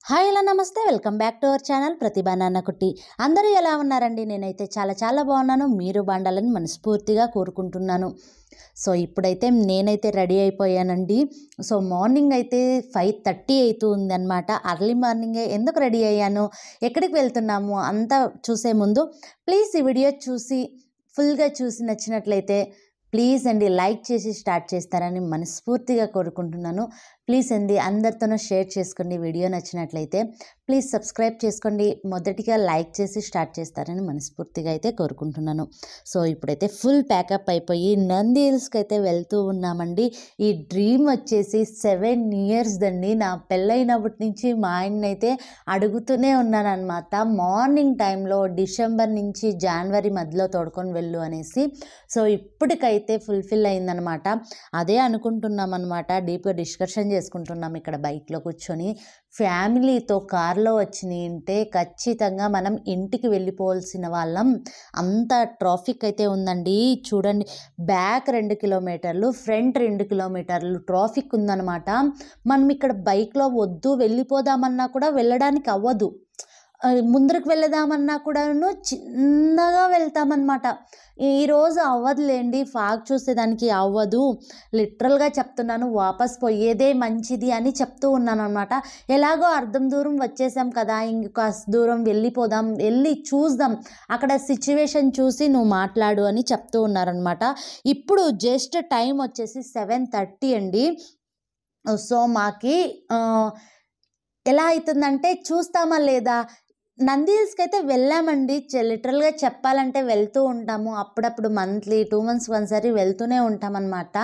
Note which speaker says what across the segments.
Speaker 1: Hi hello నమస్తే welcome back to our channel Pratibha నాన్న కుట్టి. అందరూ ఎలా ఉన్నారండి? నేనైతే చాలా బాగున్నాను. మీరు బాగుండాలని మనస్ఫూర్తిగా కోరుకుంటున్నాను. సో ఇప్పుడైతే నేనైతే రెడీ అయిపోయానండి. సో మార్నింగ్ అయితే 5:30 అవుతుంది అనమాట. అర్లీ మార్నింగే ఎందుకు రెడీ అయ్యాను, ఎక్కడికి వెళ్తున్నాము అంతా చూసే ముందు ప్లీజ్ ఈ వీడియో చూసి ఫుల్గా చూసి నచ్చినట్లయితే ప్లీజ్ అండి లైక్ చేసి స్టార్ట్ చేస్తారని మనస్ఫూర్తిగా కోరుకుంటున్నాను. ప్లీజ్ అండి అందరితోనూ షేర్ చేసుకోండి. వీడియో నచ్చినట్లయితే ప్లీజ్ సబ్స్క్రైబ్ చేసుకోండి. మొదటిగా లైక్ చేసి స్టార్ట్ చేస్తారని మనస్ఫూర్తిగా అయితే కోరుకుంటున్నాను. సో ఇప్పుడైతే ఫుల్ ప్యాకప్ అయిపోయి నంది హిల్స్కి అయితే వెళ్తూ ఉన్నామండి. ఈ డ్రీమ్ వచ్చేసి 7 years దండి. నా పెళ్ళైనప్పటి నుంచి మా ఆయన్నైతే అడుగుతూనే ఉన్నానన్నమాట. మార్నింగ్ టైంలో డిసెంబర్ నుంచి జనవరి మధ్యలో తోడుకొని వెళ్ళు అనేసి. సో ఇప్పటికైతే ఫుల్ఫిల్ అయిందనమాట. అదే అనుకుంటున్నాం అనమాట. డీప్గా డిస్కషన్ చేసుకుంటున్నాం ఇక్కడ బైక్లో కూర్చొని. ఫ్యామిలీతో కార్లో వచ్చినాయి అంటే ఖచ్చితంగా మనం ఇంటికి వెళ్ళిపోవాల్సిన వాళ్ళం. అంత ట్రాఫిక్ అయితే ఉందండి. చూడండి, బ్యాక్ 2 కిలోమీటర్లు, ఫ్రంట్ 2 కిలోమీటర్లు ట్రాఫిక్ ఉందన్నమాట. మనం ఇక్కడ బైక్లో వద్దు వెళ్ళిపోదామన్నా కూడా వెళ్ళడానికి అవ్వదు. ముందరకు వెళ్దామన్నా కూడాను చిన్నగా వెళ్తామన్నమాట. ఈరోజు అవ్వదులేండి, ఫాగ్ చూసేదానికి అవ్వదు. లిటరల్గా చెప్తున్నాను, వాపస్ పోయేదే మంచిది అని చెప్తూ ఉన్నాను అనమాట. ఎలాగో అర్ధం దూరం వచ్చేసాం కదా, ఇంకొక దూరం వెళ్ళిపోదాం, వెళ్ళి చూద్దాం, అక్కడ సిచ్యువేషన్ చూసి నువ్వు మాట్లాడు అని చెప్తూ ఉన్నారనమాట. ఇప్పుడు జస్ట్ టైం వచ్చేసి 7:30 అండి. సో మాకి ఎలా అవుతుందంటే చూస్తామా లేదా, నంది హిల్స్కి అయితే వెళ్ళామండి. లిటరల్గా చెప్పాలంటే వెళ్తూ ఉంటాము అప్పుడప్పుడు, మంత్లీ 2 months ఒకసారి వెళ్తూనే ఉంటామన్నమాట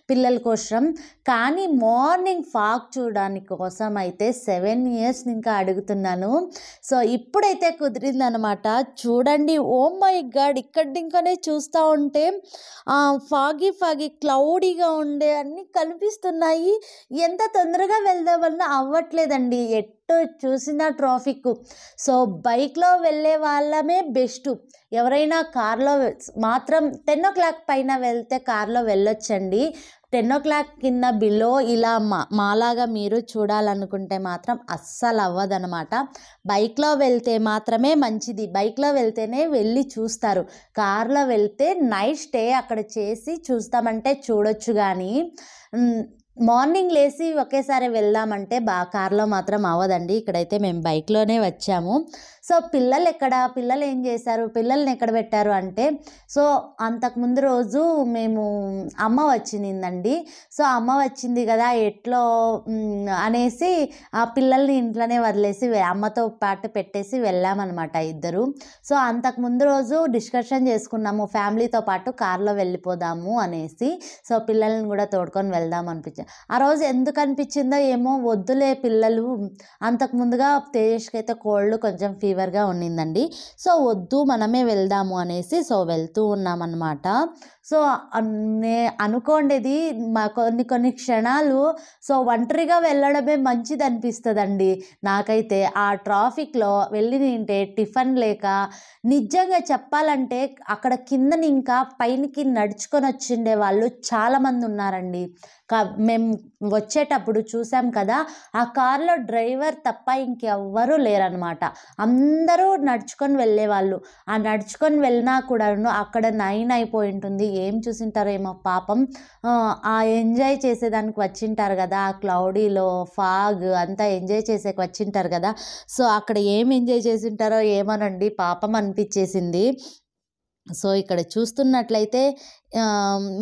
Speaker 1: పిల్లల కోసం. కానీ మార్నింగ్ ఫాగ్ చూడడానికి కోసం అయితే 7 years ఇంకా అడుగుతున్నాను. సో ఇప్పుడైతే కుదిరిందనమాట. చూడండి, ఓ మై గాడ్, ఇంకానే చూస్తూ ఉంటే ఫాగీ క్లౌడీగా ఉండే అన్నీ కనిపిస్తున్నాయి. ఎంత తొందరగా వెళ్దామన్నా అవ్వట్లేదండి, ఎట్టు చూసిన ట్రాఫిక్. సో బైక్లో వెళ్ళే వాళ్ళమే బెస్ట్. ఎవరైనా కార్లో మాత్రం 10 o'clock పైన వెళ్తే కార్లో వెళ్ళొచ్చండి. 10 o'clock కింద బిలో ఇలా మాలాగా మీరు చూడాలనుకుంటే మాత్రం అస్సలు అవ్వదనమాట. బైక్లో వెళ్తే మాత్రమే మంచిది. బైక్లో వెళ్తేనే వెళ్ళి చూస్తారు. కార్లో వెళ్తే నైట్ స్టే అక్కడ చేసి చూస్తామంటే చూడొచ్చు. కానీ మార్నింగ్ లేచి ఒకేసారి వెళ్దామంటే కార్లో మాత్రం అవ్వదండి. ఇక్కడైతే మేము బైక్లోనే వచ్చాము. సో పిల్లలు ఏం చేశారు, పిల్లల్ని ఎక్కడ పెట్టారు అంటే, సో అంతకుముందు రోజు మేము అమ్మ వచ్చిందండి. సో అమ్మ వచ్చింది కదా ఎట్లో అనేసి ఆ పిల్లల్ని ఇంట్లోనే వదిలేసి అమ్మతో పాటు పెట్టేసి వెళ్ళామన్నమాట ఇద్దరు. సో అంతకుముందు రోజు డిస్కషన్ చేసుకున్నాము, ఫ్యామిలీతో పాటు కార్లో వెళ్ళిపోదాము అనేసి. సో పిల్లల్ని కూడా తోడుకొని వెళ్దాం అనిపించింది. ఆ రోజు ఎందుకు అనిపించిందో ఏమో, వద్దులే పిల్లలు, అంతకుముందుగా తేజస్కి అయితే కోల్డ్ కొంచెం ఫీవర్గా ఉన్నిందండి. సో వద్దు మనమే వెళ్దాము అనేసి సో వెళ్తూ ఉన్నామన్నమాట. సో అనుకోండేది మా కొన్ని క్షణాలు సో ఒంటరిగా వెళ్ళడమే మంచిది అనిపిస్తుందండి నాకైతే. ఆ ట్రాఫిక్లో వెళ్ళింటే టిఫిన్ లేక, నిజంగా చెప్పాలంటే అక్కడ కిందని ఇంకా పైనకి నడుచుకొని వచ్చిండే వాళ్ళు చాలామంది ఉన్నారండి. మేము వచ్చేటప్పుడు చూసాం కదా, ఆ కార్లో డ్రైవర్ తప్ప ఇంకెవ్వరూ లేరనమాట. అందరూ నడుచుకొని వెళ్ళేవాళ్ళు. ఆ నడుచుకొని వెళ్ళినా కూడా అక్కడ 9 అయిపోయి ఉంటుంది. ఏం చూసింటారేమో పాపం. ఆ ఎంజాయ్ చేసేదానికి వచ్చింటారు కదా, ఆ క్లౌడీలో ఫాగ్ అంతా ఎంజాయ్ చేసేకి వచ్చింటారు కదా. సో అక్కడ ఏం ఎంజాయ్ చేసింటారో ఏమోనండి, పాపం అనిపించేసింది. సో ఇక్కడ చూస్తున్నట్లయితే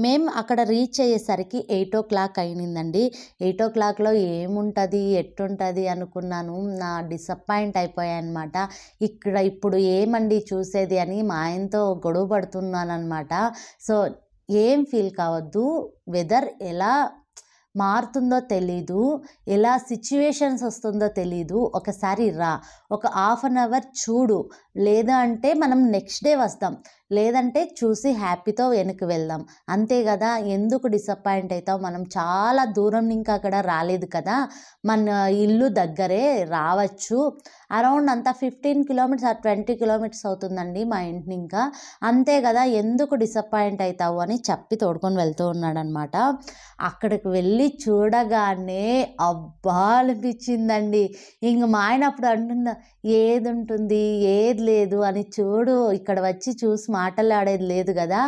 Speaker 1: మేము అక్కడ రీచ్ అయ్యేసరికి 8 o'clock అయిందండి. 8 o'clockలో ఏముంటుంది ఎట్టుంటుంది అనుకున్నాను. నా డిసప్పాయింట్ అయిపోయానమాట. ఇప్పుడు ఏమండి చూసేది అని మా ఆయనతో గొడవ పడుతున్నాను అనమాట. సో ఏం ఫీల్ కావద్దు, వెదర్ ఎలా మారుతుందో తెలీదు, ఎలా సిచ్యువేషన్స్ వస్తుందో తెలీదు. ఒకసారి ఒక 1/2 hour చూడు, లేదా అంటే మనం నెక్స్ట్ డే వస్తాం, లేదంటే చూసి హ్యాపీతో వెనక్కి వెళ్దాం, అంతే కదా. ఎందుకు డిసప్పాయింట్ అవుతావు? మనం చాలా దూరం ఇంకా అక్కడ రాలేదు కదా, మన ఇల్లు దగ్గరే రావచ్చు అరౌండ్ అంతా 15 కిలోమీటర్స్ ఆర్ 20 కిలోమీటర్స్ అవుతుందండి మా ఇంటిని. ఇంకా అంతే కదా, ఎందుకు డిసప్పాయింట్ అవుతావు అని చెప్పి తోడుకొని వెళ్తూ ఉన్నాడనమాట. అక్కడికి వెళ్ళి చూడగానే అబ్బా అనిపించిందండి. ఇంక మా ఆయన అప్పుడు అంటున్నా, ఏది ఉంటుంది ఏది లేదు అని, చూడు ఇక్కడ వచ్చి చూసి మాటలాడేది లేదు కదా,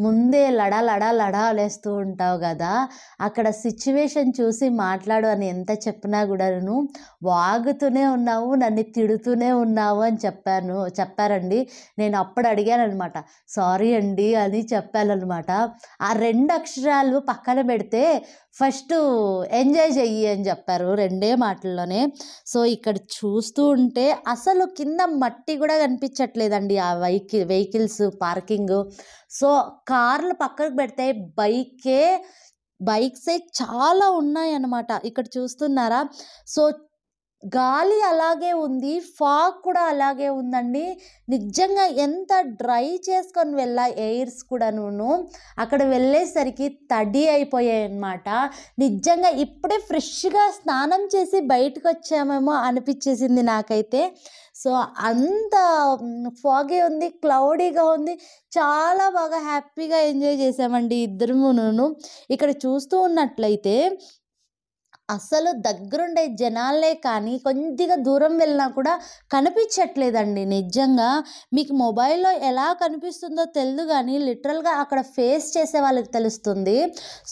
Speaker 1: ముందే లడా లడా లడా అనేస్తూ ఉంటావు కదా, అక్కడ సిచ్యువేషన్ చూసి మాట్లాడు అని ఎంత చెప్పినా కూడా నువ్వు వాగుతూనే ఉన్నావు, నన్ను తిడుతూనే ఉన్నావు అని చెప్పారండి. నేను అప్పుడు అడిగాను అనమాట, సారీ అండి అని చెప్పానమాట. ఆ 2 అక్షరాలు పక్కన పెడితే ఫస్ట్ ఎంజాయ్ చెయ్యి అని చెప్పారు 2 మాటల్లోనే. సో ఇక్కడ చూస్తూ ఉంటే అసలు కింద మట్టి కూడా కనిపించట్లేదండి ఆ వెహికల్స్ పార్కింగ్. సో కార్లు పక్కకు పెడితే బైక్సే చాలా ఉన్నాయన్నమాట. ఇక్కడ చూస్తున్నారా? సో గాలి అలాగే ఉంది, ఫాగ్ కూడా అలాగే ఉందండి. నిజంగా ఎంత డ్రై చేసుకొని వెళ్ళా ఎయిర్స్ కూడాను, అక్కడ వెళ్ళేసరికి తడి అయిపోయాయి అన్నమాట. నిజంగా ఇప్పుడే ఫ్రెష్గా స్నానం చేసి బయటకు వచ్చామేమో అనిపించేసింది నాకైతే. సో అంత ఫాగీ ఉంది, క్లౌడీగా ఉంది. చాలా బాగా హ్యాపీగా ఎంజాయ్ చేసామండి ఇద్దరును. ఇక్కడ చూస్తూ ఉన్నట్లయితే అసలు దగ్గరుండే జనాలే కానీ కొద్దిగా దూరం వెళ్ళినా కూడా కనిపించట్లేదండి. నిజంగా మీకు మొబైల్లో ఎలా కనిపిస్తుందో తెలియదు కానీ లిటరల్గా అక్కడ ఫేస్ చేసే వాళ్ళకి తెలుస్తుంది.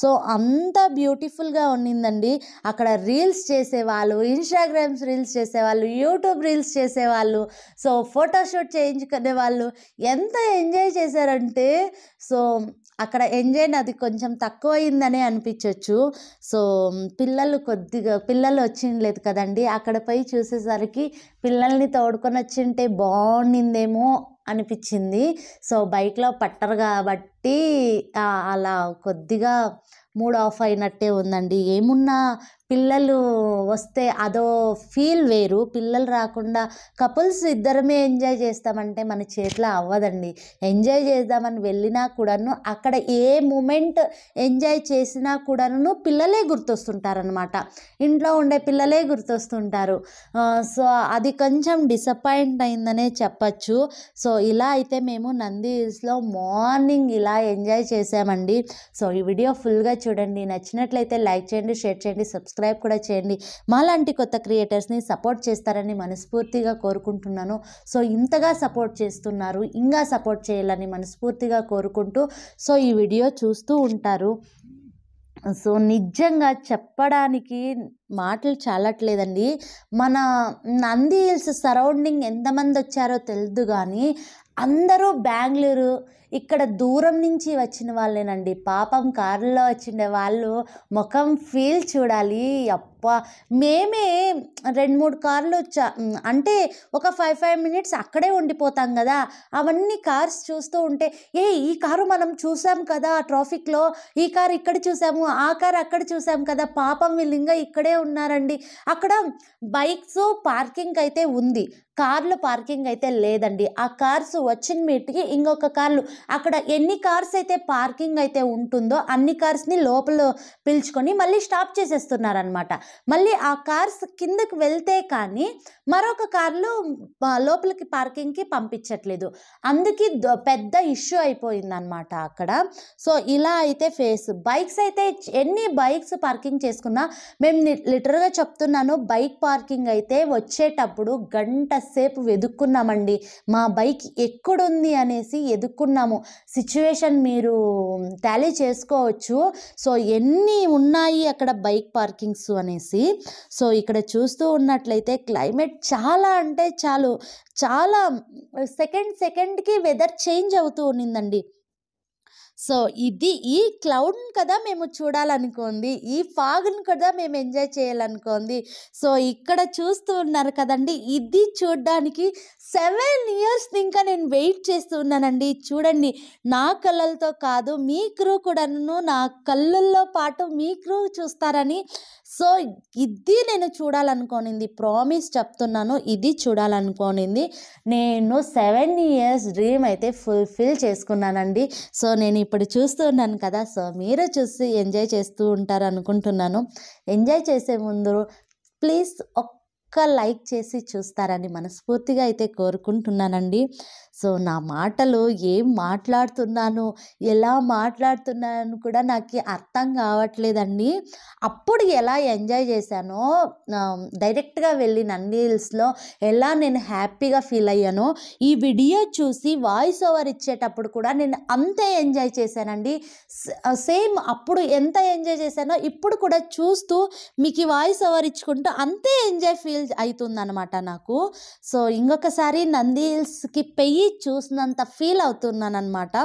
Speaker 1: సో అంత బ్యూటిఫుల్గా ఉన్నిందండి. అక్కడ రీల్స్ చేసేవాళ్ళు, ఇన్స్టాగ్రామ్స్ రీల్స్ చేసేవాళ్ళు, యూట్యూబ్ రీల్స్ చేసేవాళ్ళు, సో ఫోటోషూట్ చేయించుకునే వాళ్ళు ఎంత ఎంజాయ్ చేశారంటే, సో అక్కడ ఎంజాయ్ నాది కొంచెం తక్కువ అయిందనే అనిపించవచ్చు. సో పిల్లలు వచ్చిండలేదు కదండి, అక్కడ పోయి చూసేసరికి పిల్లల్ని తోడుకొని వచ్చింటే బాగుండిందేమో అనిపించింది. సో బైక్లో పట్టరు కాబట్టి అలా కొద్దిగా మూడ్ ఆఫ్ అయినట్టే ఉందండి. ఏమున్నా పిల్లలు వస్తే అదో ఫీల్ వేరు. పిల్లలు రాకుండా కపుల్స్ ఇద్దరమే ఎంజాయ్ చేస్తామంటే మన చేతిలో అవ్వదండి. ఎంజాయ్ చేద్దామని వెళ్ళినా కూడాను అక్కడ ఏ మూమెంట్ ఎంజాయ్ చేసినా కూడాను పిల్లలే గుర్తొస్తుంటారనమాట. ఇంట్లో ఉండే పిల్లలే గుర్తొస్తుంటారు. సో అది కొంచెం డిసప్పాయింట్ అయిందనే చెప్పచ్చు. సో ఇలా అయితే మేము నంది హిల్స్లో మార్నింగ్ ఇలా ఎంజాయ్ చేసామండి. సో ఈ వీడియో ఫుల్గా చూడండి. నచ్చినట్లయితే లైక్ చేయండి, షేర్ చేయండి, సబ్స్క్రైబ్ కూడా చేయండి. మాలాంటి కొత్త క్రియేటర్స్ని సపోర్ట్ చేస్తారని మనస్ఫూర్తిగా కోరుకుంటున్నాను. సో ఇంతగా సపోర్ట్ చేస్తున్నారు, ఇంకా సపోర్ట్ చేయాలని మనస్ఫూర్తిగా కోరుకుంటూ సో ఈ వీడియో చూస్తూ ఉంటారు. సో నిజంగా చెప్పడానికి మాటలు చాలట్లేదండి. మన నంది హిల్స్ సరౌండింగ్ ఎంతమంది వచ్చారో తెలియదు కానీ అందరూ బెంగళూరు ఇక్కడ దూరం నుంచి వచ్చిన వాళ్ళేనండి. పాపం కారులో వచ్చిండే వాళ్ళు ముఖం ఫీల్ చూడాలి. మేమే 2-3 కార్లు అంటే ఒక 5 మినిట్స్ అక్కడే ఉండిపోతాం కదా, అవన్నీ కార్స్ చూస్తూ ఉంటే ఈ కారు మనం చూసాం కదా ట్రాఫిక్లో, ఈ కారు ఇక్కడ చూసాము, ఆ కారు అక్కడ చూసాం కదా, పాపం వీళ్ళు ఇంకా ఇక్కడే ఉన్నారండి. అక్కడ బైక్స్ పార్కింగ్ అయితే ఉంది, కార్లు పార్కింగ్ అయితే లేదండి. ఆ కార్స్ వచ్చిన మీటికి ఇంకొక కార్లు అక్కడ ఎన్ని కార్స్ అయితే పార్కింగ్ అయితే ఉంటుందో అన్ని కార్స్ని లోపల పిలుచుకొని మళ్ళీ స్టాప్ చేసేస్తున్నారనమాట. మళ్ళీ ఆ కార్స్ కిందకి వెళ్తే కానీ మరొక కార్లు లోపలికి పార్కింగ్కి పంపించట్లేదు. అందుకే పెద్ద ఇష్యూ అయిపోయిందనమాట అక్కడ. సో ఇలా అయితే బైక్స్ అయితే ఎన్ని బైక్స్ పార్కింగ్ చేసుకున్నా మేము లిటరల్గా చెప్తున్నాను, బైక్ పార్కింగ్ అయితే వచ్చేటప్పుడు గంట సేపు వెతుక్కున్నామండి. మా బైక్ ఎక్కడుంది అనేసి ఎదుక్కున్నాము. సిచ్యువేషన్ మీరు టాలీ చేసుకోవచ్చు. సో ఎన్ని ఉన్నాయి అక్కడ బైక్ పార్కింగ్స్ అనేసి. సో ఇక్కడ చూస్తూ ఉన్నట్లయితే క్లైమేట్ చాలా అంటే చాలా సెకండ్కి వెదర్ చేంజ్ అవుతూ ఉన్నిందండి. సో ఈ క్లౌడ్ని కదా మేము చూడాలనుకోండి, ఈ ఫాగ్ని కదా మేము ఎంజాయ్ చేయాలనుకోండి. సో ఇక్కడ చూస్తూ ఉన్నారు కదండి, ఇది చూడడానికి 7 ఇయర్స్ ఇంకా నేను వెయిట్ చేస్తూ ఉన్నానండి. చూడండి, నా కళ్ళతో కాదు మీ క్రూ కూడాను నా కళ్ళల్లో పాటు మీ క్రూ చూస్తారని. సో ఇది నేను చూడాలనుకోనింది, ప్రామిస్ చెప్తున్నాను, ఇది చూడాలనుకోనింది. నేను 7 ఇయర్స్ డ్రీమ్ అయితే ఫుల్ఫిల్ చేసుకున్నానండి. సో నేను ఇప్పుడు చూస్తూ ఉన్నాను కదా, సో మీరు చూసి ఎంజాయ్ చేస్తూ ఉంటారు అనుకుంటున్నాను. ఎంజాయ్ చేసే ముందు ప్లీజ్ ఒక్క లైక్ చేసి చూస్తారని మనస్ఫూర్తిగా అయితే కోరుకుంటున్నానండి. సో నా మాటలు ఏం మాట్లాడుతున్నాను, ఎలా మాట్లాడుతున్నాను కూడా నాకు అర్థం కావట్లేదండి. అప్పుడు ఎలా ఎంజాయ్ చేశానో, డైరెక్ట్గా వెళ్ళి నంది హిల్స్లో ఎలా నేను హ్యాపీగా ఫీల్ అయ్యానో, ఈ వీడియో చూసి వాయిస్ ఓవర్ ఇచ్చేటప్పుడు కూడా నేను అంతే ఎంజాయ్ చేశానండి. సేమ్ అప్పుడు ఎంత ఎంజాయ్ చేశానో ఇప్పుడు కూడా చూస్తూ మీకు ఈ వాయిస్ ఓవర్ ఇచ్చుకుంటూ అంతే ఎంజాయ్ ఫీల్ అవుతుందన్నమాట నాకు. సో ఇంకొకసారి నంది హిల్స్కి పెయ్యి చూసినంత ఫీల్ అవుతున్నాను అనమాట.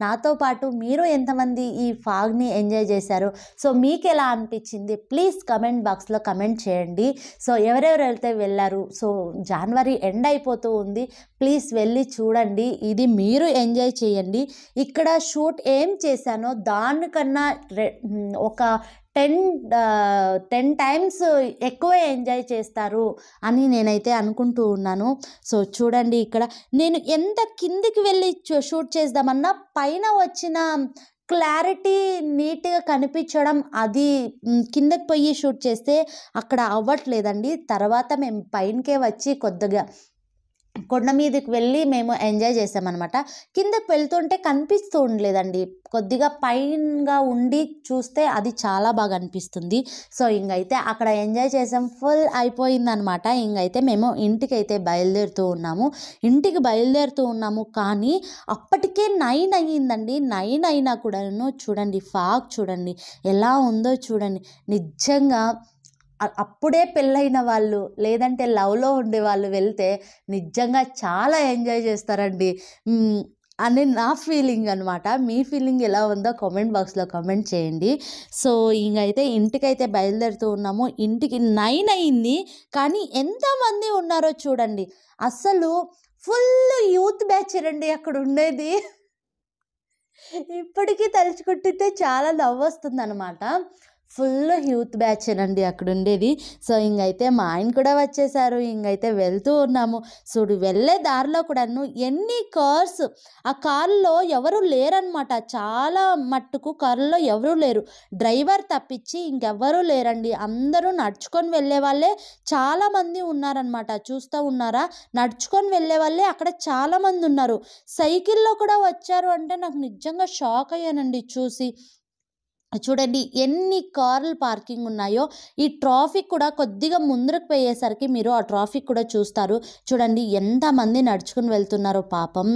Speaker 1: నాతో పాటు మీరు ఎంతమంది ఈ ఫాగ్ని ఎంజాయ్ చేశారు, సో మీకు ఎలా అనిపించింది ప్లీజ్ కమెంట్ బాక్స్లో కమెంట్ చేయండి. సో ఎవరెవరైతే వెళ్ళారు, సో జనవరి ఎండ్ అయిపోతూ ఉంది, ప్లీజ్ వెళ్ళి చూడండి, ఇది మీరు ఎంజాయ్ చేయండి. ఇక్కడ షూట్ ఏం చేశానో దానికన్నా ఒక 10 టైమ్స్ ఎక్కువ ఎంజాయ్ చేస్తారు అని నేనైతే అనుకుంటూ ఉన్నాను. సో చూడండి, ఇక్కడ నేను ఎంత కిందికి వెళ్ళి షూట్ చేద్దామన్నా పైన వచ్చిన క్లారిటీ నీట్గా కనిపించడం, అది కిందకి పోయి షూట్ చేస్తే అక్కడ అవ్వట్లేదండి. తర్వాత మేము పైనకే వచ్చి కొద్దిగా కొండ మీదకి వెళ్ళి మేము ఎంజాయ్ చేసామన్నమాట. కిందకి వెళ్తుంటే కనిపిస్తూ ఉండలేదండి, కొద్దిగా పైనగా ఉండి చూస్తే అది చాలా బాగా అనిపిస్తుంది. సో ఇంకైతే అక్కడ ఎంజాయ్ చేసాం, ఫుల్ అయిపోయిందనమాట. ఇంకైతే మేము ఇంటికి బయలుదేరుతూ ఉన్నాము. కానీ అప్పటికే 9 అయ్యిందండి. 9 అయినా కూడాను చూడండి, ఫాగ్ చూడండి ఎలా ఉందో చూడండి. నిజంగా అప్పుడే పెళ్ళైన వాళ్ళు లేదంటే లవ్లో ఉండే వాళ్ళు వెళ్తే నిజంగా చాలా ఎంజాయ్ చేస్తారండి అని నా ఫీలింగ్ అనమాట. మీ ఫీలింగ్ ఎలా ఉందో కామెంట్ బాక్స్లో కామెంట్ చేయండి. సో ఇంకైతే ఇంటికైతే బయలుదేరుతూ ఉన్నాము. ఇంటికి 9 అయింది, కానీ ఎంతమంది ఉన్నారో చూడండి. అసలు ఫుల్ యూత్ బ్యాచ్ రండి అక్కడ ఉండేది. ఇప్పటికీ తలుచుకుంటుంటే చాలా నవ్వు వస్తుంది అనమాట. ఫుల్ యూత్ బ్యాచ్ అండి అక్కడ ఉండేది. సో ఇంకైతే మా ఆయన కూడా వచ్చేసారు. ఇంకైతే వెళ్తూ ఉన్నాము. చూడు, వెళ్ళే దారిలో కూడాను ఎన్ని కార్స్, ఆ కార్లో ఎవరు లేరనమాట. చాలా మట్టుకు కార్లో ఎవరూ లేరు, డ్రైవర్ తప్పించి ఇంకెవ్వరూ లేరండి. అందరూ నడుచుకొని వెళ్ళే వాళ్ళే చాలామంది ఉన్నారనమాట. చూస్తూ ఉన్నారా, నడుచుకొని వెళ్ళే వాళ్ళే అక్కడ చాలామంది ఉన్నారు. సైకిల్లో కూడా వచ్చారు అంటే నాకు నిజంగా షాక్ అయ్యానండి చూసి. చూడండి ఎన్ని కార్లు పార్కింగ్ ఉన్నాయో. ఈ ట్రాఫిక్ కూడా కొద్దిగా ముందరకు పోయేసరికి మీరు ఆ ట్రాఫిక్ కూడా చూస్తారు. చూడండి ఎంతమంది నడుచుకుని వెళ్తున్నారో పాపం.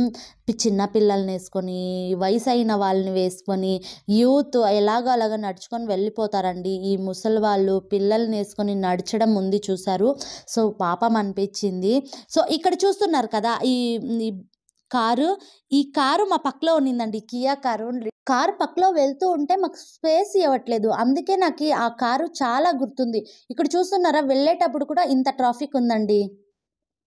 Speaker 1: చిన్న పిల్లల్ని వేసుకొని, వయసు అయిన వాళ్ళని వేసుకొని, యూత్ ఎలాగో అలాగా నడుచుకొని వెళ్ళిపోతారండి. ఈ ముసలి వాళ్ళు పిల్లల్ని వేసుకొని నడచడం ఉంది చూసారు. సో పాపం అనిపించింది. సో ఇక్కడ చూస్తున్నారు కదా ఈ ఈ కారు మా పక్కలో ఉన్నిందండి, కియా కారు పక్కలో వెళ్తూ ఉంటే మాకు స్పేస్ ఇవ్వట్లేదు. అందుకే నాకు ఆ కారు చాలా గుర్తుంది. ఇక్కడ చూస్తున్నారా, వెళ్ళేటప్పుడు కూడా ఇంత ట్రాఫిక్ ఉందండి.